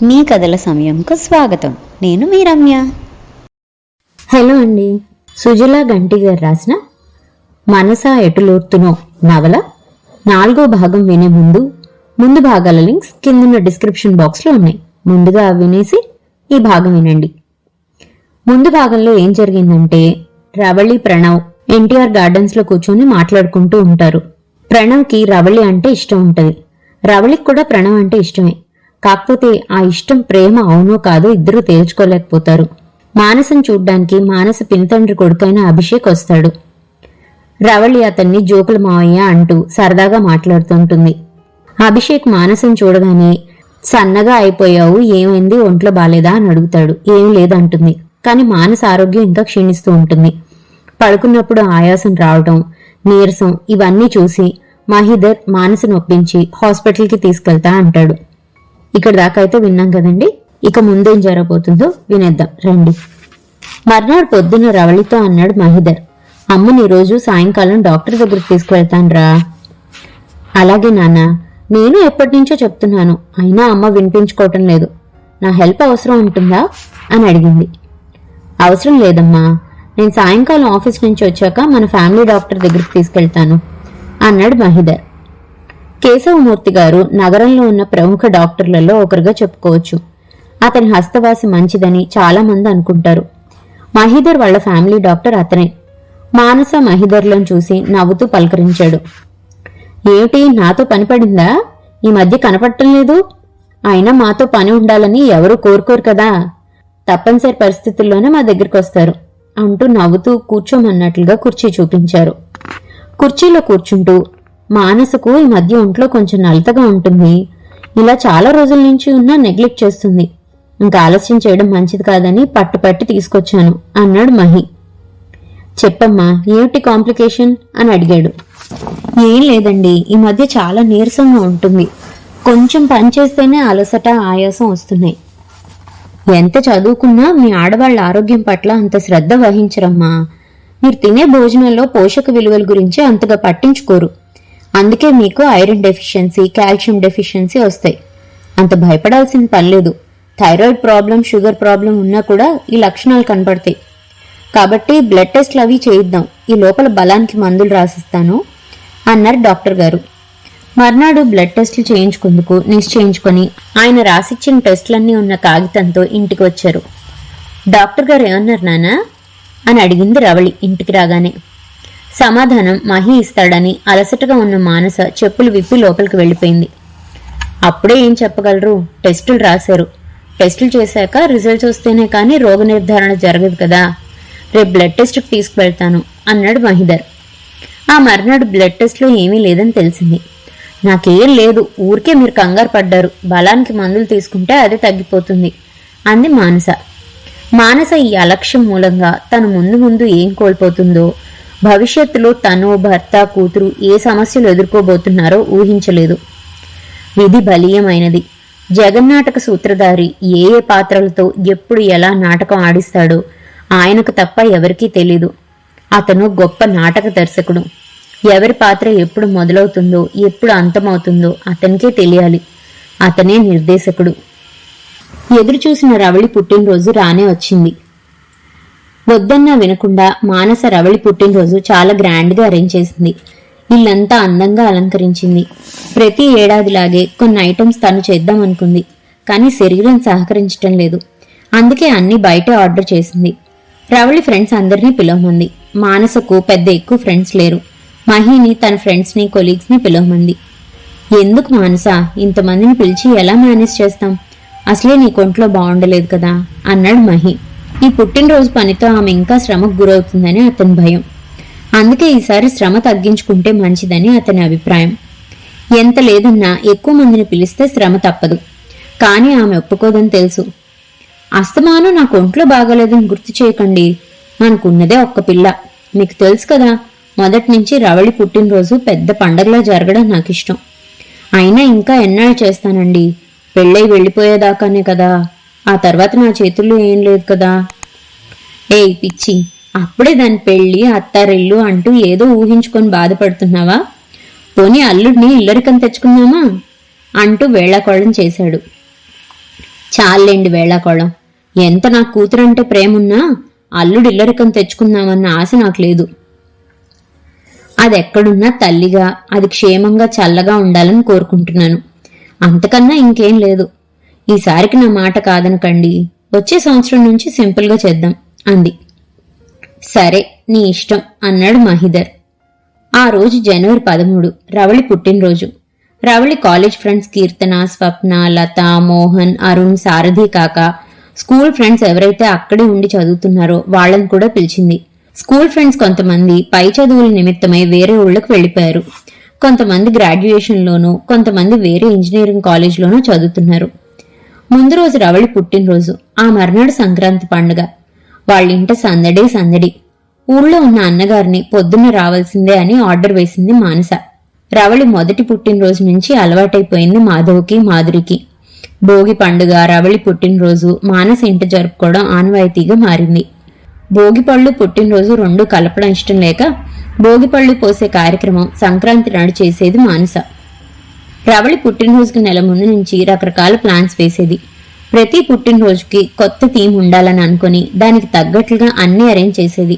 మీ కథల సమయంకు స్వాగతం. నేను మీ రమ్య. హలో అండి. సుజలా గంటి గారు రాసిన మనసా ఎటులోర్తునో నవల 4వ భాగం వినే ముందు భాగాల లింక్స్ కిందున్న డిస్క్రిప్షన్ బాక్స్లో ఉన్నాయి. ముందుగా వినేసి ఈ భాగం వినండి. ముందు భాగంలో ఏం జరిగిందంటే, రవళి, ప్రణవ్ ఎన్టీఆర్ గార్డెన్స్ లో కూర్చొని మాట్లాడుకుంటూ ఉంటారు. ప్రణవ్కి రవళి అంటే ఇష్టం ఉంటది. రవళికి కూడా ప్రణవ్ అంటే ఇష్టమే. కాకపోతే ఆ ఇష్టం ప్రేమ అవునో కాదో ఇద్దరూ తేల్చుకోలేకపోతారు. మానసను చూడ్డానికి మానస పినతండ్రి కొడుకైన అభిషేక్ వస్తాడు. రవళి అతన్ని జోకుల మావయ్య అంటూ సరదాగా మాట్లాడుతుంటుంది. అభిషేక్ మానసను చూడగానే సన్నగా అయిపోయావు, ఏమైంది, ఒంట్లో బాలేదా అని అడుగుతాడు. ఏం లేదంటుంది. కానీ మానస ఆరోగ్యం ఇంకా క్షీణిస్తూ ఉంటుంది. పడుకున్నప్పుడు ఆయాసం రావటం, నీరసం ఇవన్నీ చూసి మహిదర్ మానసను ఒప్పించి హాస్పిటల్కి తీసుకెళ్తా అంటాడు. ఇక్కడ దాకా అయితే విన్నాం కదండి. ఇక ముందేం జరగబోతుందో వినేద్దాం రండి. మర్నాడు పొద్దున్న రవళితో అన్నాడు మహిదర్, అమ్మని రోజు సాయంకాలం డాక్టర్ దగ్గరికి తీసుకువెళ్తాన్రా. అలాగే నాన్న, నేను ఎప్పటి నుంచో చెప్తున్నాను, అయినా అమ్మ వినిపించుకోవటం లేదు. నా హెల్ప్ అవసరం ఉంటుందా అని అడిగింది. అవసరం లేదమ్మా, నేను సాయంకాలం ఆఫీస్ నుంచి వచ్చాక మన ఫ్యామిలీ డాక్టర్ దగ్గరికి తీసుకెళ్తాను అన్నాడు మహిదర్. కేశవమూర్తి గారు నగరంలో ఉన్న ప్రముఖ డాక్టర్లలో ఒకరుగా చెప్పుకోవచ్చు. అతని హస్తవాసి మంచిదని చాలా మంది అనుకుంటారు. మహిదర్ వాళ్ల ఫ్యామిలీ డాక్టర్ అతనే. మానస మహిదర్లను చూసి నవ్వుతూ పలకరించాడు. ఏమిటి, నాతో పని పడిందా? ఈ మధ్య కనపడటం లేదు. అయినా మాతో పని ఉండాలని ఎవరూ కోరుకోరు కదా. తప్పనిసరి పరిస్థితుల్లోనే మా దగ్గరికి వస్తారు అంటూ నవ్వుతూ కూర్చోమన్నట్లుగా కుర్చీ చూపించారు. కుర్చీలో కూర్చుంటూ, మానసకు ఈ మధ్య ఒంట్లో కొంచెం నలతగా ఉంటుంది. ఇలా చాలా రోజుల నుంచి ఉన్నా నెగ్లెక్ట్ చేస్తుంది. ఇంకా ఆలస్యం చేయడం మంచిది కాదని పట్టుపట్టి తీసుకొచ్చాను అన్నాడు మహి. చెప్పమ్మా, ఏమిటి కాంప్లికేషన్ అని అడిగాడు. ఏం లేదండి, ఈ మధ్య చాలా నీరసంగా ఉంటుంది. కొంచెం పని చేస్తేనే అలసట, ఆయాసం వస్తున్నాయి. ఎంత చదువుకున్నా మీ ఆడవాళ్ల ఆరోగ్యం పట్ల అంత శ్రద్ధ వహించరమ్మా. మీరు తినే భోజనంలో పోషక విలువల గురించి అంతగా పట్టించుకోరు. అందుకే మీకు ఐరన్ డెఫిషియన్సీ, కాల్షియం డెఫిషియన్సీ వస్తాయి. అంత భయపడాల్సిన పని లేదు. థైరాయిడ్ ప్రాబ్లం, షుగర్ ప్రాబ్లం ఉన్నా కూడా ఈ లక్షణాలు కనపడతాయి. కాబట్టి బ్లడ్ టెస్ట్లు అవి చేయిద్దాం. ఈ లోపల బలానికి మందులు రాసిస్తాను అన్నారు డాక్టర్ గారు. మర్నాడు బ్లడ్ టెస్టులు చేయించుకుందుకు నిశ్చయించుకొని ఆయన రాసిచ్చిన టెస్టులన్నీ ఉన్న కాగితంతో ఇంటికి వచ్చారు. డాక్టర్ గారు ఏమన్నారు నానా అని అడిగింది రవళి ఇంటికి రాగానే. సమాధానం మహి ఇస్తాడని అలసటగా ఉన్న మానస చెప్పులు విప్పి లోపలికి వెళ్లిపోయింది. అప్పుడే ఏం చెప్పగలరు, టెస్టులు రాశారు. టెస్టులు చేశాక రిజల్ట్స్ వస్తేనే కానీ రోగ నిర్ధారణ జరగదు కదా. రేపు బ్లడ్ టెస్ట్కి తీసుకువెళ్తాను అన్నాడు మహిదర్. ఆ మర్నాడు బ్లడ్ టెస్ట్లో ఏమీ లేదని తెలిసింది. నాకేం లేదు, ఊరికే మీరు కంగారు పడ్డారు. బలానికి మందులు తీసుకుంటే అదే తగ్గిపోతుంది అంది మానస. మానస ఈ అలక్ష్యం మూలంగా తను ముందు ఏం కోల్పోతుందో, భవిష్యత్తులో తను, భర్త, కూతురు ఏ సమస్యలు ఎదుర్కోబోతున్నారో ఊహించలేదు. విధి బలీయమైనది. జగన్నాటక సూత్రధారి ఏ ఏ పాత్రలతో ఎప్పుడు ఎలా నాటకం ఆడిస్తాడో ఆయనకు తప్ప ఎవరికీ తెలీదు. అతను గొప్ప నాటక దర్శకుడు. ఎవరి పాత్ర ఎప్పుడు మొదలవుతుందో, ఎప్పుడు అంతమవుతుందో అతనికే తెలియాలి. అతనే నిర్దేశకుడు. ఎదురుచూసిన రవళి పుట్టినరోజు రానే వచ్చింది. వద్దన్నా వినకుండా మానస రవళి పుట్టినరోజు చాలా గ్రాండ్గా అరేంజ్ చేసింది. ఇల్లంతా అందంగా అలంకరించింది. ప్రతి ఏడాదిలాగే కొన్ని ఐటమ్స్ తను చేద్దామనుకుంది. కానీ శరీరం సహకరించటం లేదు. అందుకే అన్ని బయటే ఆర్డర్ చేసింది. రవళి ఫ్రెండ్స్ అందరినీ పిలవమంది. మానసకు పెద్ద ఎక్కువ ఫ్రెండ్స్ లేరు. మహిని తన ఫ్రెండ్స్ని, కొలీగ్స్ని పిలవమంది. ఎందుకు మానస, ఇంతమందిని పిలిచి ఎలా మేనేజ్ చేస్తాం? అసలే నీ కొంట్లో బాగుండలేదు కదా అన్నాడు మహి. ఈ పుట్టినరోజు పనితో ఆమె ఇంకా శ్రమకు గురవుతుందని అతని భయం. అందుకే ఈసారి శ్రమ తగ్గించుకుంటే మంచిదని అతని అభిప్రాయం. ఎంత లేదన్నా ఎక్కువ మందిని పిలిస్తే శ్రమ తప్పదు. కానీ ఆమె ఒప్పుకోదని తెలుసు. అస్తమానం నా కొంట్లో బాగాలేదని గుర్తు చేయకండి. మనకున్నదే ఒక్క పిల్ల. మీకు తెలుసు కదా, మొదటి నుంచి రవళి పుట్టినరోజు పెద్ద పండగలా జరగడం నాకు ఇష్టం. అయినా ఇంకా ఎన్నాళ్ళు చేస్తానండి? పెళ్ళై వెళ్ళిపోయేదాకానే కదా. ఆ తర్వాత నా చేతుల్లో ఏం లేదు కదా. ఏయ్ పిచ్చి, అప్పుడే దాని పెళ్లి, అత్తారిల్లు అంటూ ఏదో ఊహించుకొని బాధపడుతున్నావా? పోనీ అల్లుడిని ఇల్లరికం తెచ్చుకుందామా అంటూ వేళాకోళం చేశాడు. చాలండి వేళాకోళం. ఎంత నా కూతురంటే ప్రేమున్నా అల్లుడిల్లరికం తెచ్చుకుందామన్న ఆశ నాకు లేదు. అదెక్కడున్నా తల్లిగా అది క్షేమంగా చల్లగా ఉండాలని కోరుకుంటున్నాను. అంతకన్నా ఇంకేం లేదు. ఈసారికి నా మాట కాదనకండి. వచ్చే సంవత్సరం నుంచి సింపుల్గా చేద్దాం అంది. సరే, నీ ఇష్టం అన్నాడు మహిధర్. ఆ రోజు జనవరి 13, రవళి పుట్టినరోజు. రవళి కాలేజ్ ఫ్రెండ్స్ కీర్తన, స్వప్న, లత, మోహన్, అరుణ్, సారథి కాక స్కూల్ ఫ్రెండ్స్ ఎవరైతే అక్కడే ఉండి చదువుతున్నారో వాళ్ళని కూడా పిలిచింది. స్కూల్ ఫ్రెండ్స్ కొంతమంది పై చదువుల నిమిత్తమై వేరే ఊళ్ళకు వెళ్లిపోయారు. కొంతమంది గ్రాడ్యుయేషన్లోనూ, కొంతమంది వేరే ఇంజనీరింగ్ కాలేజ్లోనూ చదువుతున్నారు. ముందు రోజు రవళి పుట్టినరోజు. ఆ మర్నాడు సంక్రాంతి పండుగ. వాళ్ళింట సందడే సందడి. ఊళ్ళో ఉన్న అన్నగారిని పొద్దున్న రావాల్సిందే అని ఆర్డర్ వేసింది మానస. రవళి మొదటి పుట్టినరోజు నుంచి అలవాటైపోయింది మాధవ్కి, మాధురికి. భోగి పండుగ, రవళి పుట్టినరోజు మానస ఇంట జరుపుకోవడం ఆనవాయితీగా మారింది. భోగిపళ్ళు, పుట్టినరోజు రెండూ కలపడం ఇష్టం లేక భోగిపళ్ళు పోసే కార్యక్రమం సంక్రాంతి నాడు చేసేది మానస. రవళి పుట్టినరోజుకి నెల ముందు నుంచి రకరకాల ప్లాన్స్ వేసేది. ప్రతి పుట్టినరోజుకి కొత్త థీమ్ ఉండాలని అనుకుని దానికి తగ్గట్లుగా అన్ని అరేంజ్ చేసేది.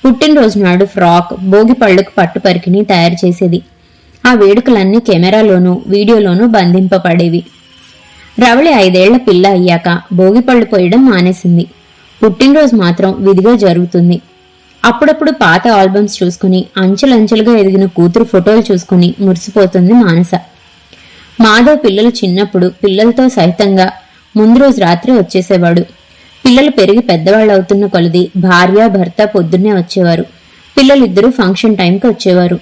పుట్టినరోజు నాడు ఫ్రాక్, భోగి పళ్ళకు పట్టుపరికిని తయారు చేసేది. ఆ వేడుకలన్నీ కెమెరాలోనూ వీడియోలోనూ బంధింపబడేవి. రవళి 5 ఏళ్ల పిల్ల అయ్యాక భోగిపళ్ళు పోయడం మానేసింది. పుట్టినరోజు మాత్రం విధిగా జరుగుతుంది. అప్పుడప్పుడు పాత ఆల్బమ్స్ చూసుకుని అంచెలంచెలుగా ఎదిగిన కూతురు ఫోటోలు చూసుకుని మురిసిపోతుంది మానస. మాధవ్ పిల్లలు చిన్నప్పుడు పిల్లలతో సహితంగా ముందు రోజు రాత్రి వచ్చేసేవాడు. పిల్లలు పెరిగి పెద్దవాళ్ళు అవుతున్న కొలది భార్య, భర్త పొద్దున్నే వచ్చేవారు. పిల్లలిద్దరూ ఫంక్షన్ టైంకి వచ్చేవారు.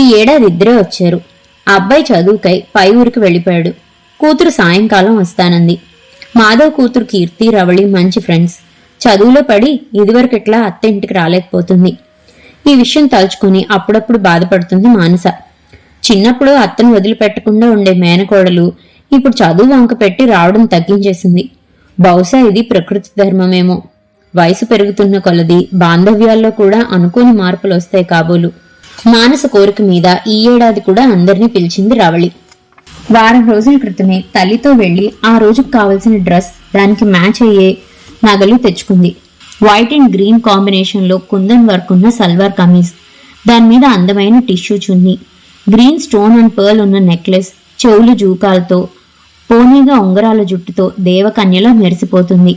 ఈ ఏడాది ఇద్దరే వచ్చారు. ఆ అబ్బాయి చదువుకై పై ఊరికి వెళ్లిపోయాడు. కూతురు సాయంకాలం వస్తానంది. మాధవ్ కూతురు కీర్తి, రవళి మంచి ఫ్రెండ్స్. చదువులో పడి ఇదివరకెట్లా అత్త ఇంటికి రాలేకపోతుంది. ఈ విషయం తలుచుకుని అప్పుడప్పుడు బాధపడుతుంది మానస. చిన్నప్పుడు అత్తను వదిలిపెట్టకుండా ఉండే మేనకోడలు ఇప్పుడు చదువు వంక పెట్టి రావడం తగ్గించేసింది. బహుశా ఇది ప్రకృతి ధర్మమేమో. వయసు పెరుగుతున్న కొలది బాంధవ్యాల్లో కూడా అనుకోని మార్పులు వస్తాయి కాబోలు. మానస కోరిక మీద ఈ ఏడాది కూడా అందరినీ పిలిచింది రవళి. వారం రోజుల క్రితమే తల్లితో వెళ్లి ఆ రోజుకు కావలసిన డ్రెస్, దానికి మ్యాచ్ అయ్యే నగలు తెచ్చుకుంది. వైట్ అండ్ గ్రీన్ కాంబినేషన్ లో కుందన్ వర్క్ ఉన్న సల్వార్ కమీజ్, దాని మీద అందమైన tissue chunni, green stone and pearl ఉన్న నెక్లెస్, చెవులు జూకాలతో, పోనీగా ఉంగరాల జుట్టుతో దేవకన్యలో మెరిసిపోతుంది.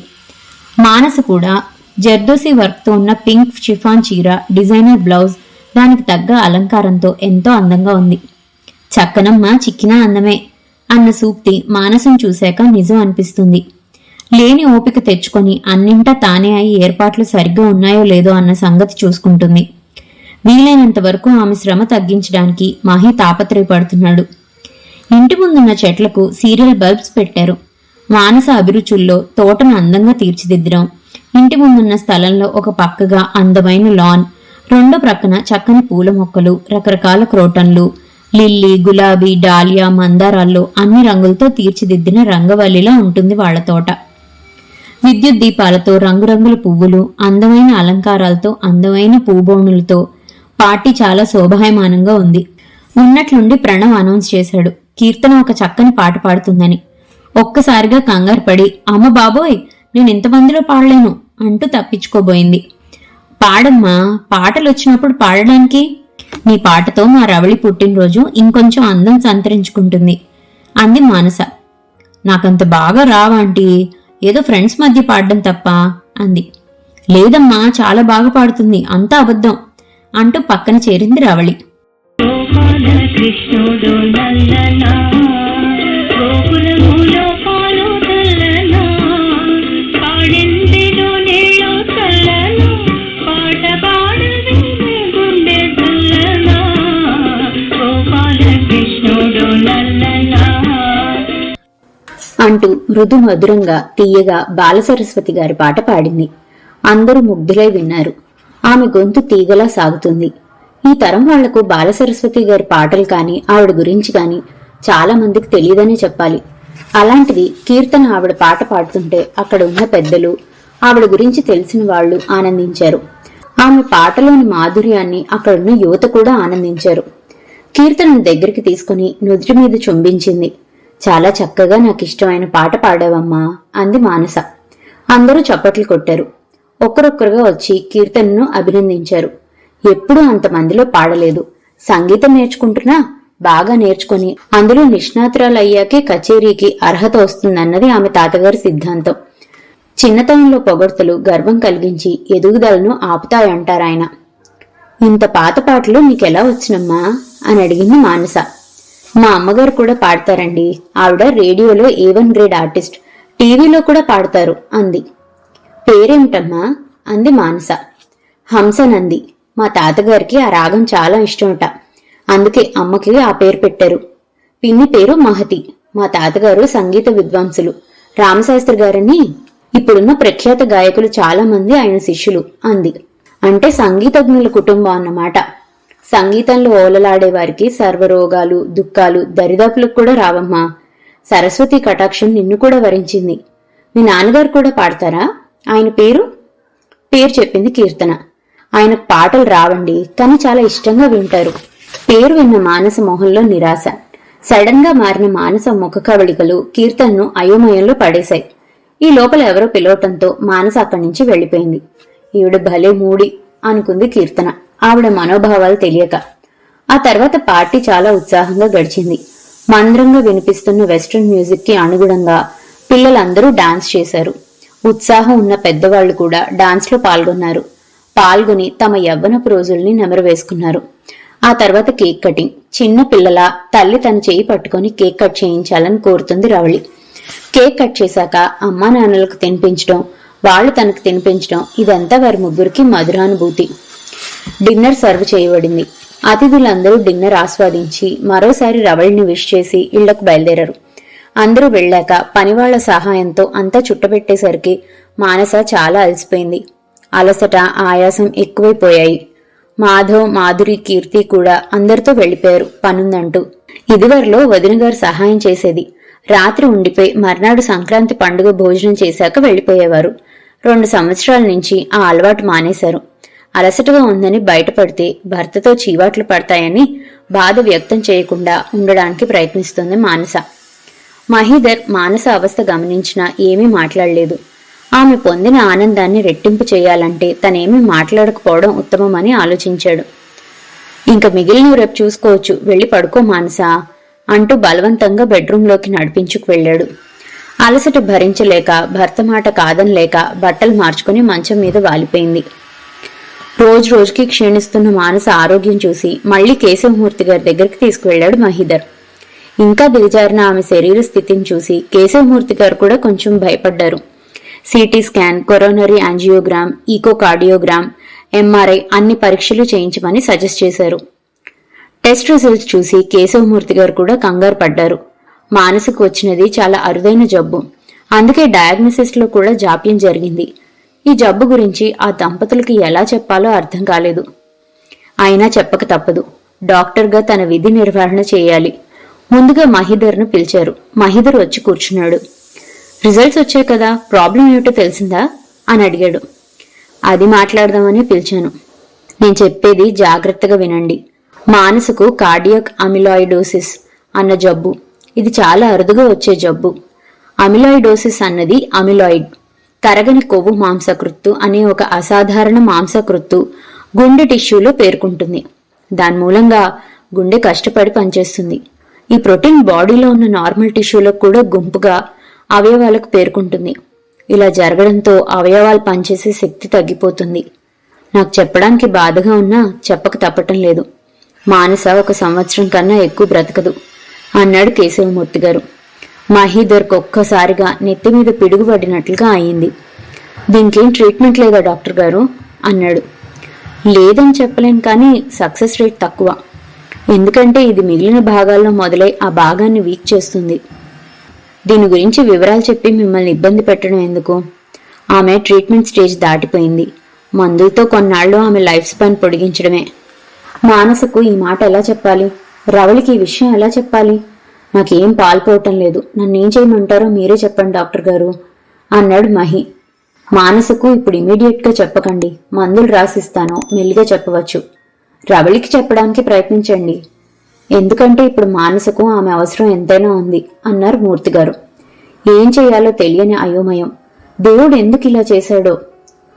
మానస కూడా జర్దోసి వర్క్ తో ఉన్న పింక్ షిఫాన్ చీర, డిజైనర్ బ్లౌజ్, దానికి తగ్గ అలంకారంతో ఎంతో అందంగా ఉంది. చక్కనమ్మ చిక్కినా అందమే అన్న సూక్తి మానసం చూశాక నిజం అనిపిస్తుంది. లేని ఓపిక తెచ్చుకొని అన్నింటా తానే అయి ఏర్పాట్లు సరిగ్గా ఉన్నాయో లేదో అన్న సంగతి చూసుకుంటుంది. వీలైనంత వరకు ఆమె శ్రమ తగ్గించడానికి మహి తాపత్రయపడుతున్నాడు. ఇంటి ముందున్న చెట్లకు సీరియల్ బల్బ్స్ పెట్టారు. మానస అభిరుచుల్లో తోటను అందంగా తీర్చిదిద్దడం, ఇంటి ముందున్న స్థలంలో ఒక పక్కగా అందమైన లాన్, రెండో ప్రక్కన చక్కని పూల మొక్కలు, రకరకాల క్రోటన్లు, లిల్లీ, గులాబీ, డాలియా, మందారాల్లో అన్ని రంగులతో తీర్చిదిద్దిన రంగవల్లిలా ఉంటుంది వాళ్ల తోట. విద్యుత్ దీపాలతో, రంగురంగుల పువ్వులు, అందమైన అలంకారాలతో, అందమైన పూబోణులతో పార్టీ చాలా శోభాయమానంగా ఉంది. ఉన్నట్లుండి ప్రణవ్ అనౌన్స్ చేశాడు, కీర్తన ఒక చక్కని పాట పాడుతుందని. ఒక్కసారిగా కంగారు పడి, అమ్మ బాబోయ్, నేను ఇంతమందిలో పాడలేను అంటూ తప్పించుకోబోయింది. పాడమ్మా, పాటలు వచ్చినప్పుడు పాడడానికి. నీ పాటతో మా రవళి పుట్టినరోజు ఇంకొంచెం అందం సంతరించుకుంటుంది అంది మానస. నాకంత బాగా రావాంటీ, ఏదో ఫ్రెండ్స్ మధ్య పాడడం తప్ప అంది. లేదమ్మా, చాలా బాగా పాడుతుంది, అంతా అబద్ధం అంటూ పక్కన చేరింది రవళి. అంటూ మృదు మధురంగా తీయగా బాలసరస్వతి గారి పాట పాడింది. అందరూ ముగ్ధులై విన్నారు. ఆమె గొంతు తీగలా సాగుతుంది. ఈ తరం వాళ్లకు బాలసరస్వతి గారి పాటలు కాని, ఆవిడ గురించి కాని చాలా మందికి తెలియదనే చెప్పాలి. అలాంటిది కీర్తన ఆవిడ పాట పాడుతుంటే అక్కడ ఉన్న పెద్దలు, ఆవిడ గురించి తెలిసిన వాళ్లు ఆనందించారు. ఆమె పాటలోని మాధుర్యాన్ని అక్కడున్న యువత కూడా ఆనందించారు. కీర్తనను దగ్గరికి తీసుకుని నుదుటి మీద చుంబించింది. చాలా చక్కగా నాకు ఇష్టమైన పాట పాడావమ్మా అంది మానస. అందరూ చప్పట్లు కొట్టారు. ఒక్కరొక్కరుగా వచ్చి కీర్తనను అభినందించారు. ఎప్పుడూ అంతమందిలో పాడలేదు. సంగీతం నేర్చుకుంటున్నా బాగా నేర్చుకుని అందులో నిష్ణాతురాలయ్యాకే కచేరీకి అర్హత వస్తుందన్నది ఆమె తాతగారి సిద్ధాంతం. చిన్నతనంలో పొగడ్తలు గర్వం కలిగించి ఎదుగుదలను ఆపుతాయంటారాయన. ఇంత పాత పాటలు నీకెలా వచ్చినమ్మా అని అడిగింది మానస. మా అమ్మగారు కూడా పాడతారండి. ఆవిడ రేడియోలో A1 గ్రేడ్ ఆర్టిస్ట్, టీవీలో కూడా పాడతారు అంది. పేరేమిటమ్మా అంది మానస. హంసనంది. మా తాతగారికి ఆ రాగం చాలా ఇష్టమట. అందుకే అమ్మకి ఆ పేరు పెట్టారు. పిన్ని పేరు మహతి. మా తాతగారు సంగీత విద్వాంసులు. రామశాస్త్రి గారని ఇప్పుడున్న ప్రఖ్యాత గాయకులు చాలా మంది ఆయన శిష్యులు అంది. అంటే సంగీతజ్ఞుల కుటుంబం అన్నమాట. సంగీతంలో ఓలలాడే వారికి సర్వరోగాలు దుఃఖాలు దరిదాపులకు కూడా రావమ్మా. సరస్వతి కటాక్షం నిన్ను కూడా వరించింది. మీ నాన్నగారు కూడా పాడతారా? ఆయన పేరు చెప్పింది కీర్తన. ఆయనకు పాటలు రావండి, కానీ చాలా ఇష్టంగా వింటారు. పేరు విన్న మానస మొహంలో నిరాశ. సడన్ గా మారిన మానస ముఖ కవళికలు కీర్తనను అయోమయంలో పడేశాయి. ఈ లోపల ఎవరో పిలవటంతో మానస అక్కడి నుంచి వెళ్లిపోయింది. ఈవిడ భలే మూడి అనుకుంది కీర్తన, ఆవిడ మనోభావాలు తెలియక. ఆ తర్వాత పార్టీ చాలా ఉత్సాహంగా గడిచింది. మంద్రంగా వినిపిస్తున్న వెస్ట్రన్ మ్యూజిక్ కి అనుగుణంగా పిల్లలందరూ డాన్స్ చేశారు. ఉత్సాహం ఉన్న పెద్దవాళ్లు కూడా డాన్స్ లో పాల్గొన్నారు. పాల్గొని తమ యవ్వనపు రోజుల్ని నెమరు వేసుకున్నారు. ఆ తర్వాత కేక్ కటింగ్. చిన్న పిల్లల తల్లి తన చేయి పట్టుకుని కేక్ కట్ చేయించాలని కోరుతుంది రవళి. కేక్ కట్ చేశాక అమ్మా నాన్నలకు తినిపించడం, వాళ్లు తనకు తినిపించడం, ఇదంతా వారి ముగ్గురికి మధురానుభూతి. డిన్నర్ సర్వ్ చేయబడింది. అతిథులందరూ డిన్నర్ ఆస్వాదించి మరోసారి రవళిని విష్ చేసి ఇళ్లకు బయలుదేరారు. అందరూ వెళ్లాక పనివాళ్ల సహాయంతో అంతా చుట్టబెట్టేసరికి మానస చాలా అలసిపోయింది. అలసట ఆయాసం ఎక్కువైపోయాయి. మాధవ్, మాధురి, కీర్తి కూడా అందరితో వెళ్లిపోయారు పనుందంటూ. ఇదివరలో వదినగారు సహాయం చేసేది. రాత్రి ఉండిపోయి మర్నాడు సంక్రాంతి పండుగ భోజనం చేశాక వెళ్లిపోయేవారు. 2 సంవత్సరాల నుంచి ఆ అలవాటు మానేశారు. అలసటగా ఉందని బయటపడితే భర్తతో చీవాట్లు పడతాయని బాధ వ్యక్తం చేయకుండా ఉండడానికి ప్రయత్నిస్తుంది మానస. మహీధర్ మానస అవస్థ గమనించినా ఏమీ మాట్లాడలేదు. ఆమె పొందిన ఆనందాన్ని రెట్టింపు చేయాలంటే తనేమీ మాట్లాడకపోవడం ఉత్తమమని ఆలోచించాడు. ఇంక మిగిలిన రేపు చూసుకోవచ్చు, వెళ్లి పడుకో మానసా అంటూ బలవంతంగా బెడ్రూంలోకి నడిపించుకు వెళ్లాడు. అలసట భరించలేక భర్త మాట కాదనలేక బట్టలు మార్చుకుని మంచం మీద వాలిపోయింది. రోజు రోజుకి క్షీణిస్తున్న మానస ఆరోగ్యం చూసి మళ్లీ కేశవమూర్తి గారి దగ్గరికి తీసుకువెళ్లాడు మహీధర్. ఇంకా దిగజారిన ఆమె శరీర స్థితిని చూసి కేశవమూర్తి గారు కూడా కొంచెం భయపడ్డారు. CT scan, coronary angiogram, echocardiogram, MRI అన్ని పరీక్షలు చేయించమని సజెస్ట్ చేశారు. టెస్ట్ రిజల్ట్స్ చూసి కేశవమూర్తి గారు కూడా కంగారు పడ్డారు. మానసకు వచ్చినది చాలా అరుదైన జబ్బు. అందుకే డయాగ్నోసిస్ లో కూడా జాప్యం జరిగింది. ఈ జబ్బు గురించి ఆ దంపతులకి ఎలా చెప్పాలో అర్థం కాలేదు. అయినా చెప్పక తప్పదు. డాక్టర్గా తన విధి నిర్వహణ చేయాలి. ముందుగా మహీధర్ను పిలిచారు. మహీధర్ వచ్చి కూర్చున్నాడు. రిజల్ట్స్ వచ్చాయి కదా, ప్రాబ్లం ఏమిటో తెలిసిందా అని అడిగాడు. అది మాట్లాడదామని పిలిచాను. నేను చెప్పేది జాగ్రత్తగా వినండి. మానసకు కార్డియాక్ అమిలాయిడోసిస్ అన్న జబ్బు. ఇది చాలా అరుదుగా వచ్చే జబ్బు. అమిలాయిడోసిస్ అన్నది అమిలాయిడ్, తరగని కొవ్వు మాంసకృత్తు అనే ఒక అసాధారణ మాంసకృత్తు గుండె టిష్యూలో పేర్కొంటుంది. దాని మూలంగా గుండె కష్టపడి పనిచేస్తుంది. ఈ ప్రోటీన్ బాడీలో ఉన్న నార్మల్ టిష్యూలకు కూడా గుంపుగా అవయవాలకు పేర్కొంటుంది. ఇలా జరగడంతో అవయవాలు పనిచేసే శక్తి తగ్గిపోతుంది. నాకు చెప్పడానికి బాధగా ఉన్నా చెప్పక తప్పటం లేదు. మానస 1 సంవత్సరం కన్నా ఎక్కువ బ్రతకదు అన్నాడు కేశవమూర్తి గారు. మహీధర్కు ఒక్కసారిగా నెత్తి మీద పిడుగుపడినట్లుగా అయింది. దీనికేం ట్రీట్మెంట్ లేదా డాక్టర్ గారు అన్నాడు. లేదని చెప్పలేను, కానీ సక్సెస్ రేట్ తక్కువ. ఎందుకంటే ఇది మిగిలిన భాగాల్లో మొదలై ఆ భాగాన్ని వీక్ చేస్తుంది. దీని గురించి వివరాలు చెప్పి మిమ్మల్ని ఇబ్బంది పెట్టడం ఎందుకు? ఆమె ట్రీట్మెంట్ స్టేజ్ దాటిపోయింది. మందులతో కొన్నాళ్ళు ఆమె లైఫ్ స్పాన్ పొడిగించడమే. మానసకు ఈ మాట ఎలా చెప్పాలి? రవళికి ఈ విషయం ఎలా చెప్పాలి? నాకేం పాల్పోవటం లేదు. నన్నేం చేయమంటారో మీరే చెప్పండి డాక్టర్ గారు అన్నాడు మహి. మానసకు ఇప్పుడు ఇమీడియట్ గా చెప్పకండి. మందులు రాసిస్తాను, మెల్లిగా చెప్పవచ్చు. రవళికి చెప్పడానికి ప్రయత్నించండి. ఎందుకంటే ఇప్పుడు మానసకు ఆమె అవసరం ఎంతైనా ఉంది అన్నారు మూర్తిగారు. ఏం చేయాలో తెలియని అయోమయం. దేవుడు ఎందుకు ఇలా చేశాడో.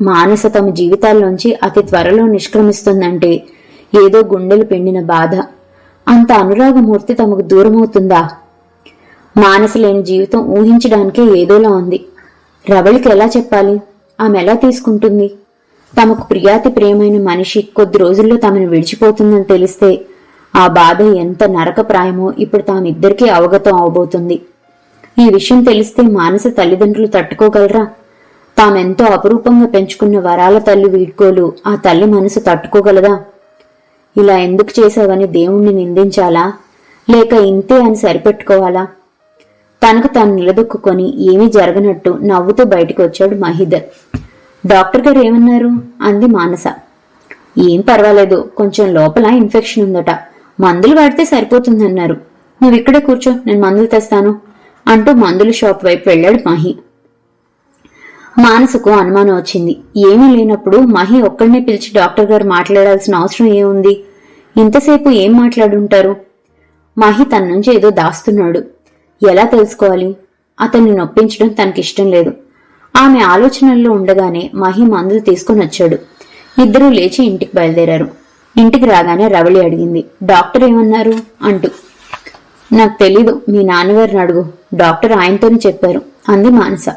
మానస తమ జీవితాల్లోంచి అతి త్వరలో నిష్క్రమిస్తుందంటే ఏదో గుండెలు పిండిన బాధ. అంత అనురాగమూర్తి తమకు దూరమవుతుందా? మానస లేని జీవితం ఊహించడానికే ఏదోలా ఉంది. రవళికి ఎలా చెప్పాలి? ఆమె ఎలా తీసుకుంటుంది? తమకు ప్రియాతి ప్రియమైన మనిషి కొద్ది రోజుల్లో తమను విడిచిపోతుందని తెలిస్తే ఆ బాధ ఎంత నరకప్రాయమో ఇప్పుడు తామిద్దరికీ అవగతం అవబోతుంది. ఈ విషయం తెలిస్తే మానస తల్లిదండ్రులు తట్టుకోగలరా? తామెంతో అపురూపంగా పెంచుకున్న వరాల తల్లి వీడ్కోలు ఆ తల్లి మనసు తట్టుకోగలదా? ఇలా ఎందుకు చేశావని దేవుణ్ణి నిందించాలా, లేక ఇంతే అని సరిపెట్టుకోవాలా? తనకు తాను నిలదొక్కుని ఏమీ జరగనట్టు నవ్వుతూ బయటికి వచ్చాడు మహీధర్. డాక్టర్ గారు ఏమన్నారు? అంది మానస. ఏం పర్వాలేదు, కొంచెం లోపల ఇన్ఫెక్షన్ ఉందట, మందులు వాడితే సరిపోతుందన్నారు. నువ్వు ఇక్కడే కూర్చో, నేను మందులు తెస్తాను అంటూ మందుల షాప్ వైపు వెళ్లాడు మహి. మానసకు అనుమానం వచ్చింది. ఏమీ లేనప్పుడు మహి ఒక్కడినే పిలిచి డాక్టర్ గారు మాట్లాడాల్సిన అవసరం ఏముంది? ఇంతసేపు ఏం మాట్లాడుంటారు? మహి తన నుంచి ఏదో దాస్తున్నాడు. ఎలా తెలుసుకోవాలి? అతన్ని నొప్పించడం తనకిష్టం లేదు. ఆమె ఆలోచనల్లో ఉండగానే మహి మందులు తీసుకుని వచ్చాడు. ఇద్దరూ లేచి ఇంటికి బయలుదేరారు. ఇంటికి రాగానే రవళి అడిగింది, డాక్టర్ ఏమన్నారు అంటూ. నాకు తెలీదు, మీ నాన్నగారిని అడుగు, డాక్టర్ ఆయనతోనే చెప్పారు అంది మానస.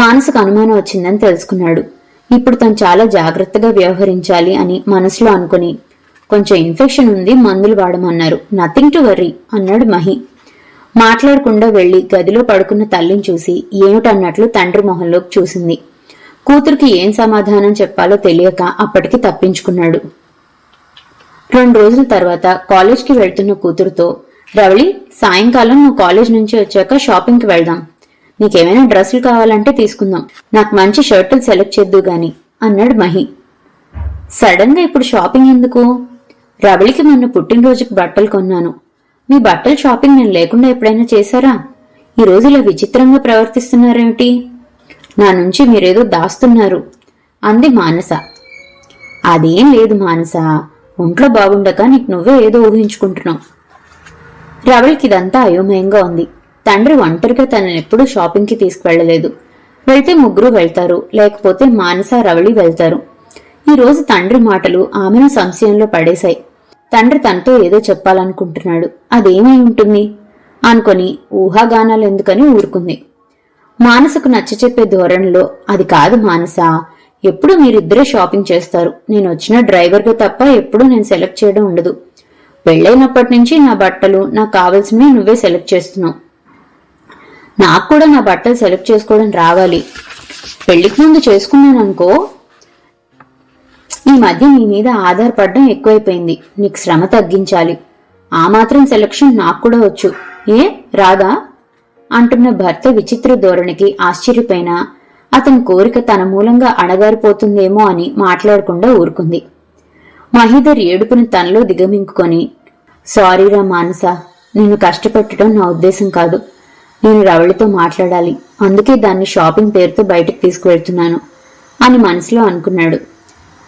మానసకు అనుమానం వచ్చిందని తెలుసుకున్నాడు. ఇప్పుడు తను చాలా జాగ్రత్తగా వ్యవహరించాలి అని మనసులో అనుకుని, కొంచెం ఇన్ఫెక్షన్ ఉంది, మందులు వాడమన్నారు, నథింగ్ టు వర్రీ అన్నాడు మహి. మాట్లాడకుండా వెళ్లి గదిలో పడుకున్న తల్లిని చూసి ఏమిటన్నట్లు తండ్రి మొహంలోకి చూసింది. కూతురికి ఏం సమాధానం చెప్పాలో తెలియక అప్పటికి తప్పించుకున్నాడు. 2 రోజుల తర్వాత కాలేజ్కి వెళ్తున్న కూతురుతో, రవళి, సాయంకాలం నువ్వు కాలేజ్ నుంచి వచ్చాక షాపింగ్కి వెళ్దాం. నీకేమైనా డ్రెస్సులు కావాలంటే తీసుకుందాం, నాకు మంచి షర్టులు సెలెక్ట్ చేద్దు గాని అన్నాడు మహి. సడన్ గా ఇప్పుడు షాపింగ్ ఎందుకు? రవళికి మొన్న పుట్టినరోజుకి బట్టలు కొన్నాను. మీ బట్టల షాపింగ్ నేను లేకుండా ఎప్పుడైనా చేశారా? ఈ రోజు ఇలా విచిత్రంగా ప్రవర్తిస్తున్నారేమిటి? నా నుంచి మీరేదో దాస్తున్నారు అంది మానస. అదేం లేదు మానస, ఒంట్లో బాగుండక నీకు నువ్వే ఏదో ఊహించుకుంటున్నావు. రవళికి ఇదంతా అయోమయంగా ఉంది. తండ్రి ఒంటరిగా తననెప్పుడూ షాపింగ్కి తీసుకువెళ్లలేదు. వెళ్తే ముగ్గురు వెళ్తారు, లేకపోతే మానస రవళి వెళ్తారు. ఈ రోజు తండ్రి మాటలు ఆమెను సంశయంలో పడేశాయి. తండ్రి తనతో ఏదో చెప్పాలనుకుంటున్నాడు, అదేమై ఉంటుంది అనుకొని ఊహాగానాలెందుకని ఊరుకుంది. మానసకు నచ్చచెప్పే ధోరణిలో, అది కాదు మానస, ఎప్పుడు మీరిద్దరే షాపింగ్ చేస్తారు, నేను వచ్చిన డ్రైవర్గా తప్ప ఎప్పుడూ నేను సెలెక్ట్ చేయడం ఉండదు. పెళ్లైనప్పటి నుంచి నా బట్టలు నాకు కావలసినవి నువ్వే సెలెక్ట్ చేస్తున్నావు. నాకు కూడా నా బట్టలు సెలెక్ట్ చేసుకోవడం రావాలి. పెళ్లికి ముందు చేసుకున్నాననుకో, ఈ మధ్య నీ మీద ఆధారపడడం ఎక్కువైపోయింది. నీకు శ్రమ తగ్గించాలి. ఆ మాత్రం సెలక్షన్ నాకు కూడా వచ్చు, ఏ రాదా అంటున్న భర్త విచిత్ర ధోరణికి ఆశ్చర్యపోయినా అతని కోరిక తన మూలంగా అణగారిపోతుందేమో అని మాట్లాడకుండా ఊరుకుంది. మహీధర్ ఏడుపుని తనలో దిగమింగుకొని, సారీరా మానస, నిన్ను కష్టపెట్టడం నా ఉద్దేశం కాదు. నేను రవళితో మాట్లాడాలి, అందుకే దాన్ని షాపింగ్ పేరుతో బయటకు తీసుకువెళ్తున్నాను అని మనసులో అనుకున్నాడు.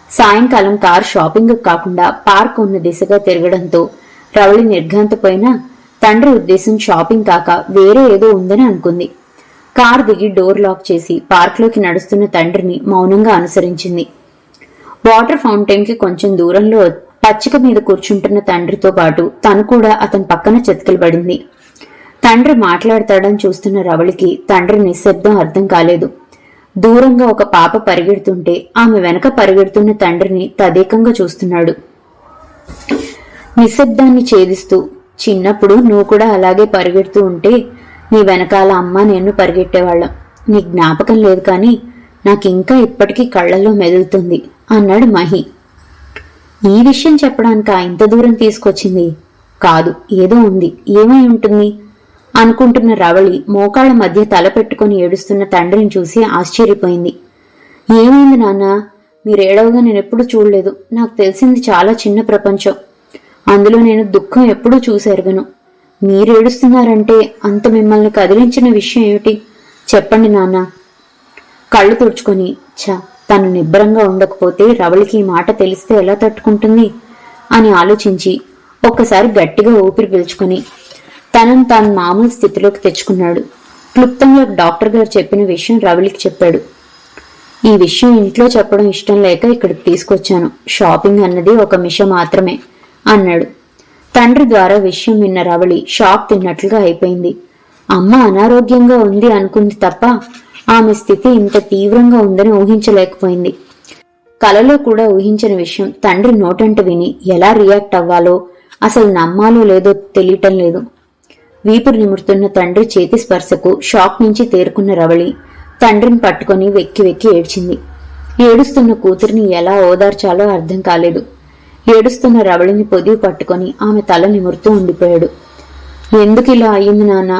సాయంకాలం కారు షాపింగ్ కాకుండా పార్క్ ఉన్న దిశగా తిరగడంతో రవళి నిర్ఘాంతపోయినా తండ్రి ఉద్దేశం షాపింగ్ కాక వేరే ఏదో ఉందని అనుకుంది. కారు దిగి డోర్ లాక్ చేసి పార్క్లోకి నడుస్తున్న తండ్రిని మౌనంగా అనుసరించింది. వాటర్ ఫౌంటైన్ కి కొంచెం దూరంలో పచ్చిక మీద కూర్చుంటున్న తండ్రితో పాటు తను కూడా అతని పక్కన చెతికిలబడింది. తండ్రి మాట్లాడతాడని చూస్తున్న రవళికి తండ్రి నిశ్శబ్దం అర్థం కాలేదు. దూరంగా ఒక పాప పరిగెడుతుంటే ఆమె వెనక పరిగెడుతున్న తండ్రిని తదేకంగా చూస్తున్నాడు. నిశ్శబ్దాన్ని ఛేదిస్తూ, చిన్నప్పుడు నువ్వు కూడా అలాగే పరిగెడుతూ ఉంటే నీ వెనకాల అమ్మ నేను పరిగెట్టేవాళ్ళం. నీ జ్ఞాపకం లేదు కానీ నాకింకా ఇప్పటికీ కళ్లలో మెదులుతుంది అన్నాడు మహి. ఈ విషయం చెప్పడానికా ఇంత దూరం తీసుకొచ్చింది? కాదు, ఏదో ఉంది, ఏమై ఉంటుంది అనుకుంటున్న రవళి మోకాళ్ల మధ్య తల పెట్టుకుని ఏడుస్తున్న తండ్రిని చూసి ఆశ్చర్యపోయింది. ఏమైంది నాన్న? మీరేడవగా నేనెప్పుడు చూడలేదు. నాకు తెలిసింది చాలా చిన్న ప్రపంచం, అందులో నేను దుఃఖం ఎప్పుడూ చూసెరగను. మీరేడుస్తున్నారంటే అంత మిమ్మల్ని కదిలించిన విషయం ఏమిటి చెప్పండి నాన్న. కళ్ళు తుడుచుకొని, తను నిబ్బరంగా ఉండకపోతే రవళికి ఈ మాట తెలిస్తే ఎలా తట్టుకుంటుంది అని ఆలోచించి ఒక్కసారి గట్టిగా ఊపిరి పీల్చుకుని తనను తాను మామూలు స్థితిలోకి తెచ్చుకున్నాడు. క్లుప్తంగా డాక్టర్ గారు చెప్పిన విషయం రవళికి చెప్పాడు. ఈ విషయం ఇంట్లో చెప్పడం ఇష్టం లేక ఇక్కడికి తీసుకొచ్చాను. షాపింగ్ అన్నది ఒక మిష మాత్రమే అన్నాడు. తండ్రి ద్వారా విషయం విన్న రవళి షాక్ తిన్నట్లుగా అయిపోయింది. అమ్మ అనారోగ్యంగా ఉంది అనుకుంది తప్ప ఆమె స్థితి ఇంత తీవ్రంగా ఉందని ఊహించలేకపోయింది. కలలో కూడా ఊహించిన విషయం తండ్రి నోటంట విని ఎలా రియాక్ట్ అవ్వాలో, అసలు నమ్మాలో లేదో తెలియటం లేదు. వీపురు నిమురుతున్న తండ్రి చేతి స్పర్శకు షాక్ నుంచి తేరుకున్న రవళి తండ్రిని పట్టుకుని వెక్కి వెక్కి ఏడ్చింది. ఏడుస్తున్న కూతురిని ఎలా ఓదార్చాలో అర్థం కాలేదు. ఏడుస్తున్న రవళిని పొదివి పట్టుకుని ఆమె తల నిమురుతూ ఉండిపోయాడు. ఎందుకు ఇలా అయ్యింది నాన్న?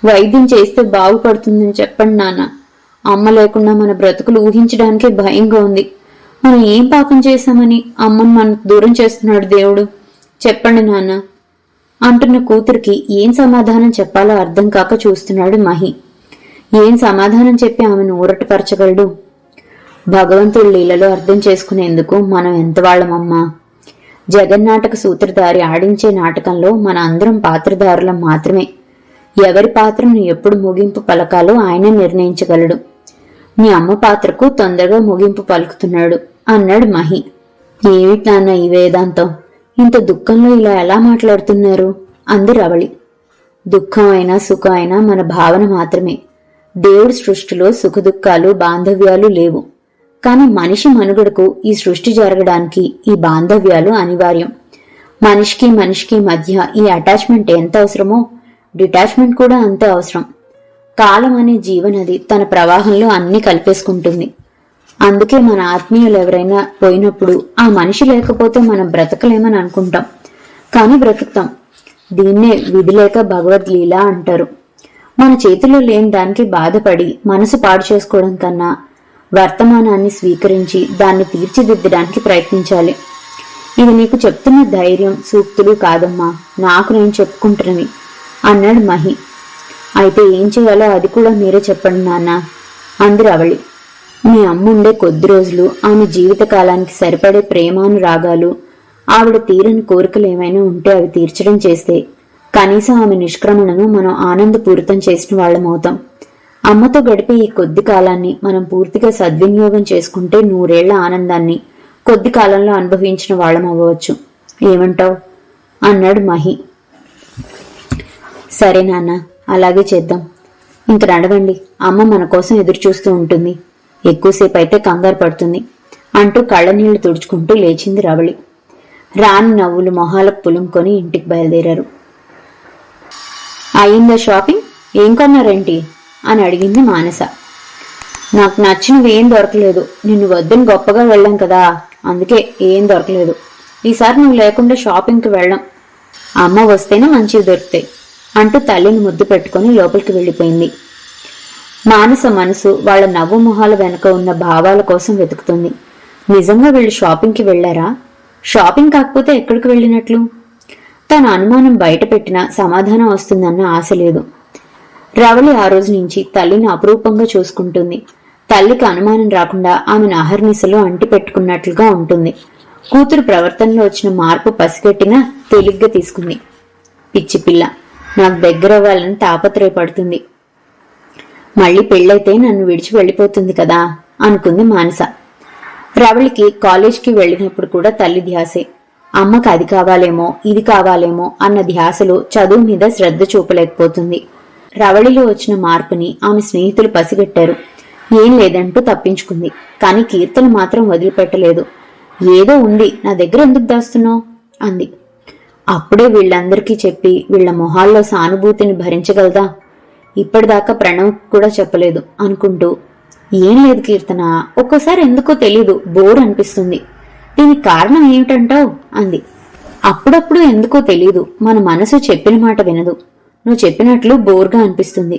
వైద్యం చేస్తే బాగుపడుతుందని చెప్పండి నాన్న. అమ్మ లేకుండా మన బ్రతుకులు ఊహించడానికే భయంగా ఉంది. మనం ఏం పాపం చేశామని అమ్మను మనకు దూరం చేస్తున్నాడు దేవుడు? చెప్పండి నాన్న అంటున్న కూతురికి ఏం సమాధానం చెప్పాలో అర్థం కాక చూస్తున్నాడు మహి. ఏం సమాధానం చెప్పి ఆమెను ఊరటపరచగలడు? భగవంతుడి లీలలో అర్థం చేసుకునేందుకు మనం ఎంతవాళ్లమమ్మా? జగన్నాటక సూత్రధారి ఆడించే నాటకంలో మన అందరం పాత్రధారులం మాత్రమే. ఎవరి పాత్రను ఎప్పుడు ముగింపు పలకాలో ఆయన నిర్ణయించగలడు. మీ అమ్మ పాత్రకు తొందరగా ముగింపు పలుకుతున్నాడు అన్నాడు మహి. ఏమిటి నాన్న ఈ వేదాంతం? ఇంత దుఃఖంలో ఇలా ఎలా మాట్లాడుతున్నారు అంది రవళి. దుఃఖం అయినా సుఖం అయినా మన భావన మాత్రమే. దేవుడి సృష్టిలో సుఖదుఖాలు బాంధవ్యాలు లేవు. కాని మనిషి మనుగడకు ఈ సృష్టి జరగడానికి ఈ బాంధవ్యాలు అనివార్యం. మనిషికి మనిషికి మధ్య ఈ అటాచ్మెంట్ ఎంత అవసరమో డిటాచ్మెంట్ కూడా అంతే అవసరం. కాలం అనే జీవనది తన ప్రవాహంలో అన్ని కలిపేసుకుంటుంది. అందుకే మన ఆత్మీయులు ఎవరైనా పోయినప్పుడు ఆ మనిషి లేకపోతే మనం బ్రతకలేమని అనుకుంటాం, కాని బ్రతుకుతాం. దీన్నే విధి లేక భగవద్లీల అంటారు. మన చేతిలో లేని దానికి బాధపడి మనసు పాడు చేసుకోవడం కన్నా వర్తమానాన్ని స్వీకరించి దాన్ని తీర్చిదిద్దడానికి ప్రయత్నించాలి. ఇది నీకు చెప్తున్న ధైర్యం సూక్తులు కాదమ్మా, నాకు నేను చెప్పుకుంటున్నవి అన్నాడు మహి. అయితే ఏం చేయాలో అది కూడా మీరే చెప్పండి నాన్న అంది రవళి. మీ అమ్ముండే కొద్ది రోజులు ఆమె జీవితకాలానికి సరిపడే ప్రేమానురాగాలు, ఆవిడ తీరని కోరికలు ఏమైనా ఉంటే అవి తీర్చడం చేస్తే కనీసం ఆమె నిష్క్రమణను మనం ఆనందపూరితం చేసిన వాళ్ళమవుతాం. అమ్మతో గడిపే ఈ కొద్ది కాలాన్ని మనం పూర్తిగా సద్వినియోగం చేసుకుంటే 100 ఏళ్ల ఆనందాన్ని కొద్ది కాలంలో అనుభవించిన వాళ్ళం అవ్వవచ్చు. ఏమంటావ్ అన్నాడు మహి. సరే నాన్న, అలాగే చేద్దాం. ఇంక నడవండి, అమ్మ మన కోసం ఎదురు చూస్తూ ఉంటుంది. ఎక్కువసేపు అయితే కంగారు పడుతుంది అంటూ కళ్ళనీళ్లు తుడుచుకుంటూ లేచింది రవళి. రాని నవ్వులు మొహాలకు పులుముకొని ఇంటికి బయలుదేరారు. అయిందా షాపింగ్? ఏం కొన్నారేంటి అని అడిగింది మానస. నాకు నచ్చినవి ఏం దొరకలేదు. నిన్ను వద్దని గొప్పగా వెళ్ళాం కదా, అందుకే ఏం దొరకలేదు. ఈసారి నువ్వు లేకుండా షాపింగ్కి వెళ్ళాం. అమ్మ వస్తేనే మంచివి దొరుకుతాయి అంటూ తల్లిని ముద్దు పెట్టుకుని లోపలికి వెళ్ళిపోయింది. మానస మనసు వాళ్ల నవ్వు మొహాల వెనుక ఉన్న భావాల కోసం వెతుకుతుంది. నిజంగా వీళ్ళు షాపింగ్కి వెళ్లారా? షాపింగ్ కాకపోతే ఎక్కడికి వెళ్ళినట్లు? తన అనుమానం బయట పెట్టినా సమాధానం వస్తుందన్న ఆశ లేదు. రవళి ఆ రోజు నుంచి తల్లిని అపురూపంగా చూసుకుంటుంది. తల్లికి అనుమానం రాకుండా ఆమెను అహర్నిశలో అంటి పెట్టుకున్నట్లుగా ఉంటుంది. కూతురు ప్రవర్తనలో వచ్చిన మార్పు పసిగట్టినా తేలిగ్గా తీసుకుంది. పిచ్చి పిల్ల, నాకు దగ్గరవ్వాలని తాపత్రయపడుతుంది. మళ్లీ పెళ్ళైతే నన్ను విడిచి వెళ్లిపోతుంది కదా అనుకుంది మానస. రవళికి కాలేజ్కి వెళ్లినప్పుడు కూడా తల్లి ధ్యాసే. అమ్మకు అది కావాలేమో ఇది కావాలేమో అన్న ధ్యాసలో చదువు మీద శ్రద్ధ చూపలేకపోతుంది. రవళిలో వచ్చిన మార్పుని ఆమె స్నేహితులు పసిగట్టారు. ఏం లేదంటూ తప్పించుకుంది. కాని కీర్తన మాత్రం వదిలిపెట్టలేదు. ఏదో ఉంది, నా దగ్గర ఎందుకు దాస్తున్నావు అంది. అప్పుడే వీళ్ళందరికీ చెప్పి వీళ్ల మొహాల్లో సానుభూతిని భరించగలదా? ఇప్పటిదాకా ప్రణవ్ కూడా చెప్పలేదు అనుకుంటూ, ఏం లేదు కీర్తన, ఒక్కోసారి ఎందుకో తెలీదు బోర్ అనిపిస్తుంది. దీనికి కారణం ఏమిటంటావు అంది. అప్పుడప్పుడు ఎందుకో తెలీదు, మన మనసు చెప్పిన మాట వినదు. నువ్వు చెప్పినట్లు బోర్గా అనిపిస్తుంది.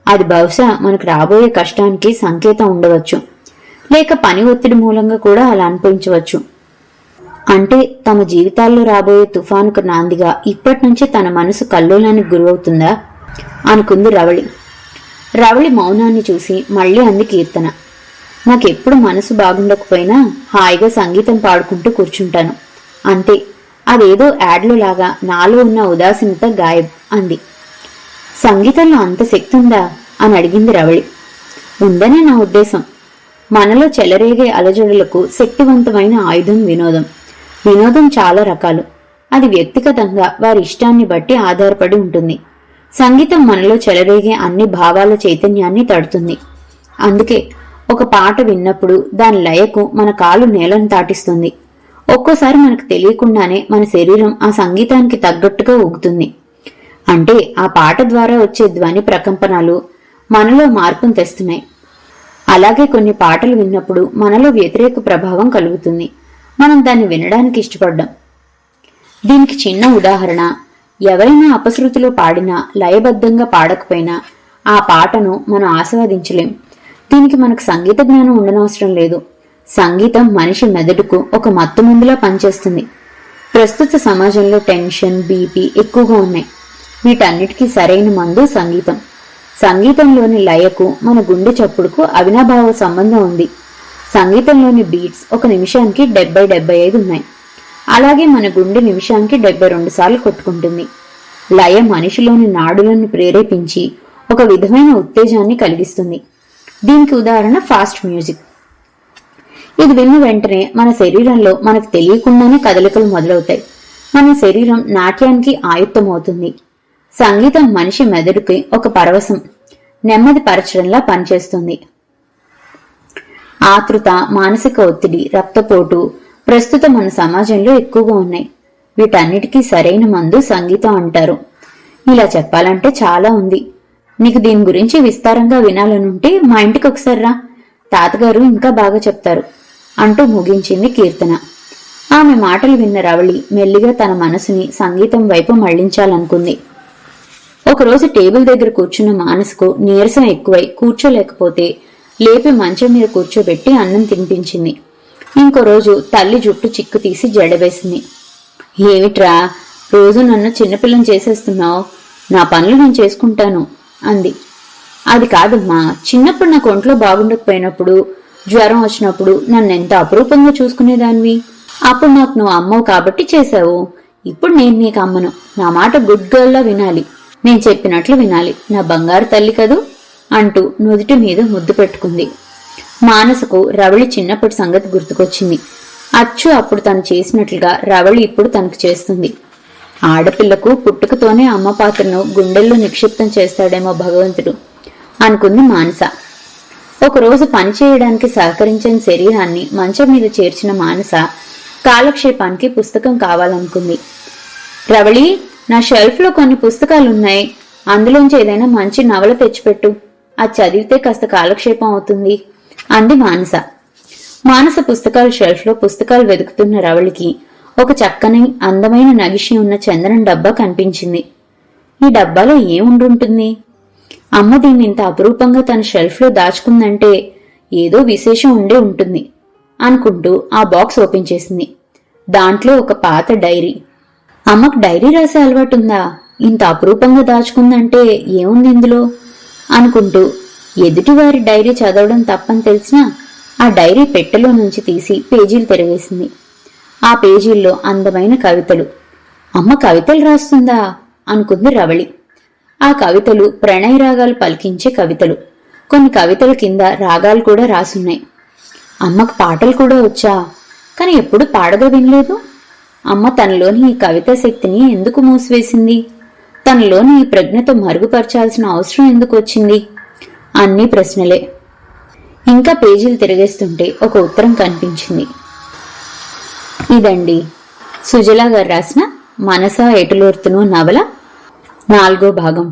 అది బహుశా మనకు రాబోయే కష్టానికి సంకేతం ఉండవచ్చు, లేక పని ఒత్తిడి మూలంగా కూడా అలా అనిపించవచ్చు. అంటే తమ జీవితాల్లో రాబోయే తుఫానుకు నాందిగా ఇప్పటినుంచి తన మనసు కల్లోలానికి గురవుతుందా అనుకుంది రవళి. రవళి మౌనాన్ని చూసి మళ్లీ అంది కీర్తన. నాకెప్పుడు మనసు బాగుండకపోయినా హాయిగా సంగీతం పాడుకుంటూ కూర్చుంటాను. అంతే, అదేదో యాడ్లో లాగా నాలో ఉన్న ఉదాసీనత గాయబ్ అంది. సంగీతంలో అంత శక్తి ఉందా అని అడిగింది రవళి. ఉందనే నా ఉద్దేశం. మనలో చెలరేగే అలజడులకు శక్తివంతమైన ఆయుధం వినోదం. వినోదం చాలా రకాలు. అది వ్యక్తిగతంగా వారి ఇష్టాన్ని బట్టి ఆధారపడి ఉంటుంది. సంగీతం మనలో చెలరేగే అన్ని భావాల చైతన్యాన్ని తడుతుంది. అందుకే ఒక పాట విన్నప్పుడు దాని లయకు మన కాలు నేలను దాటిస్తుంది. ఒక్కోసారి మనకు తెలియకుండానే మన శరీరం ఆ సంగీతానికి తగ్గట్టుగా ఊగుతుంది. అంటే ఆ పాట ద్వారా వచ్చే ధ్వని ప్రకంపనలు మనలో మార్పును తెస్తున్నాయి. అలాగే కొన్ని పాటలు విన్నప్పుడు మనలో వ్యతిరేక ప్రభావం కలుగుతుంది. మనం దాన్ని వినడానికి ఇష్టపడ్డాం. దీనికి చిన్న ఉదాహరణ, ఎవరైనా అపశృతిలో పాడినా, లయబద్ధంగా పాడకపోయినా ఆ పాటను మనం ఆస్వాదించలేం. దీనికి మనకు సంగీత జ్ఞానం ఉండనవసరం లేదు. సంగీతం మనిషి మెదడుకు ఒక మత్తుమందులా పనిచేస్తుంది. ప్రస్తుత సమాజంలో టెన్షన్, బీపీ ఎక్కువగా ఉన్నాయి. వీటన్నిటికీ సరైన మందు సంగీతం. సంగీతంలోని లయకు మన గుండె చప్పుడుకు అవినాభావ సంబంధం ఉంది. సంగీతంలోని బీట్స్ ఒక నిమిషానికి 70-75 ఉన్నాయి. అలాగే మన గుండె నిమిషానికి 72 సార్లు కొట్టుకుంటుంది. లయ మనిషిలోని నాడులను ప్రేరేపించి ఒక విధమైన ఉత్తేజాన్ని కలిగిస్తుంది. దీనికి ఉదాహరణ ఫాస్ట్ మ్యూజిక్. ఇది విన్న వెంటనే మన శరీరంలో మనకు తెలియకుండానే కదలికలు మొదలవుతాయి. మన శరీరం నాట్యానికి ఆయుత్తమవుతుంది. సంగీతం మనిషి మెదడుకి ఒక పరవశం, నెమ్మది పరచడంలా పనిచేస్తుంది. ఆతృత, మానసిక ఒత్తిడి, రక్తపోటు ప్రస్తుతం మన సమాజంలో ఎక్కువగా ఉన్నాయి. వీటన్నిటికీ సరైన మందు సంగీతం అంటారు. ఇలా చెప్పాలంటే చాలా ఉంది. నీకు దీని గురించి విస్తారంగా వినాలనుంటే మా ఇంటికి ఒకసారి రా, తాతగారు ఇంకా బాగా చెప్తారు అంటూ ముగించింది కీర్తన. ఆమె మాటలు విన్న రవళి మెల్లిగా తన మనసుని సంగీతం వైపు మళ్లించాలనుకుంది. ఒకరోజు టేబుల్ దగ్గర కూర్చున్న మానసుకు నీరసం ఎక్కువై కూర్చోలేకపోతే లేపి మంచం మీద కూర్చోబెట్టి అన్నం తినిపించింది. ఇంకో రోజు తల్లి జుట్టు చిక్కు తీసి జడవేసింది. ఏమిట్రా, రోజు నన్ను చిన్నపిల్లని చేసేస్తున్నావు? నా పనులు నేను చేసుకుంటాను అంది. అది కాదమ్మా, చిన్నప్పుడు నాకు ఒంట్లో బాగుండకపోయినప్పుడు, జ్వరం వచ్చినప్పుడు నన్నెంత అపురూపంగా చూసుకునేదానివి. అప్పుడు నాకు నువ్వు అమ్మవు కాబట్టి చేశావు. ఇప్పుడు నేను నీకు అమ్మను. నా మాట గుడ్ గర్ల్లా వినాలి, నేను చెప్పినట్లు వినాలి. నా బంగారు తల్లి కదూ అంటూ నుదుటి మీద ముద్దు పెట్టుకుంది. మానసకు రవళి చిన్నప్పటి సంగతి గుర్తుకొచ్చింది. అచ్చు అప్పుడు తను చేసినట్లుగా రవళి ఇప్పుడు తనకు చేస్తుంది. ఆడపిల్లకు పుట్టుకతోనే అమ్మ పాత్రను గుండెల్లో నిక్షిప్తం చేస్తాడేమో భగవంతుడు అనుకుంది మానస. ఒకరోజు పని చేయడానికి సహకరించని శరీరాన్ని మంచం మీద చేర్చిన మానస కాలక్షేపానికి పుస్తకం కావాలనుకుంది. రవళి, నా షెల్ఫ్ లో కొన్ని పుస్తకాలున్నాయి, అందులోంచి ఏదైనా మంచి నవల తెచ్చిపెట్టు, అది చదివితే కాస్త కాలక్షేపం అవుతుంది అంది మానస. మానస పుస్తకాల షెల్ఫ్ లో పుస్తకాలు వెతుకుతున్న రవళికి ఒక చక్కని అందమైన నగిషి ఉన్న చందనం డబ్బా కనిపించింది. ఈ డబ్బాలో ఏముండుంటుంది? అమ్మ దీన్ని ఇంత అపురూపంగా తన షెల్ఫ్ లో దాచుకుందంటే ఏదో విశేషం ఉండే ఉంటుంది అనుకుంటూ ఆ బాక్స్ ఓపెన్ చేసింది. దాంట్లో ఒక పాత డైరీ. అమ్మకు డైరీ రాసే అలవాటుందా? ఇంత అపురూపంగా దాచుకుందంటే ఏముంది ఇందులో అనుకుంటూ ఎదుటివారి డైరీ చదవడం తప్పని తెలిసినా ఆ డైరీ పెట్టెలో నుంచి తీసి పేజీలు తిరగేసింది. ఆ పేజీల్లో అందమైన కవితలు. అమ్మ కవితలు రాస్తుందా అనుకుంది రవళి. ఆ కవితలు ప్రణయ రాగాలు పలికించే కవితలు. కొన్ని కవితల కింద రాగాలు కూడా రాసున్నాయి. అమ్మకు పాటలు కూడా వచ్చా, కాని ఎప్పుడు పాడగా వినలేదు. అమ్మ తనలోని ఈ కవితా శక్తిని ఎందుకు మూసివేసింది? తనలోని ఈ ప్రజ్ఞతో మరుగుపరచాల్సిన అవసరం ఎందుకు వచ్చింది? అన్నీ ప్రశ్నలే. ఇంకా పేజీలు తిరిగేస్తుంటే ఒక ఉత్తరం కనిపించింది. ఇదండి సుజలా గారు రాసిన మనసా ఎటులోర్తును నవల 4వ భాగం.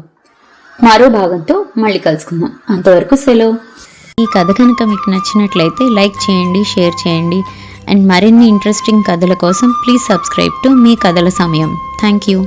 మరో భాగంతో మళ్ళీ కలుసుకుందాం. అంతవరకు సెలవు. ఈ కథ కనుక మీకు నచ్చినట్లయితే లైక్ చేయండి, షేర్ చేయండి. అండ్ మరిన్ని ఇంట్రెస్టింగ్ కథల కోసం ప్లీజ్ సబ్స్క్రైబ్ టు మీ కథల సమయం. Thank you.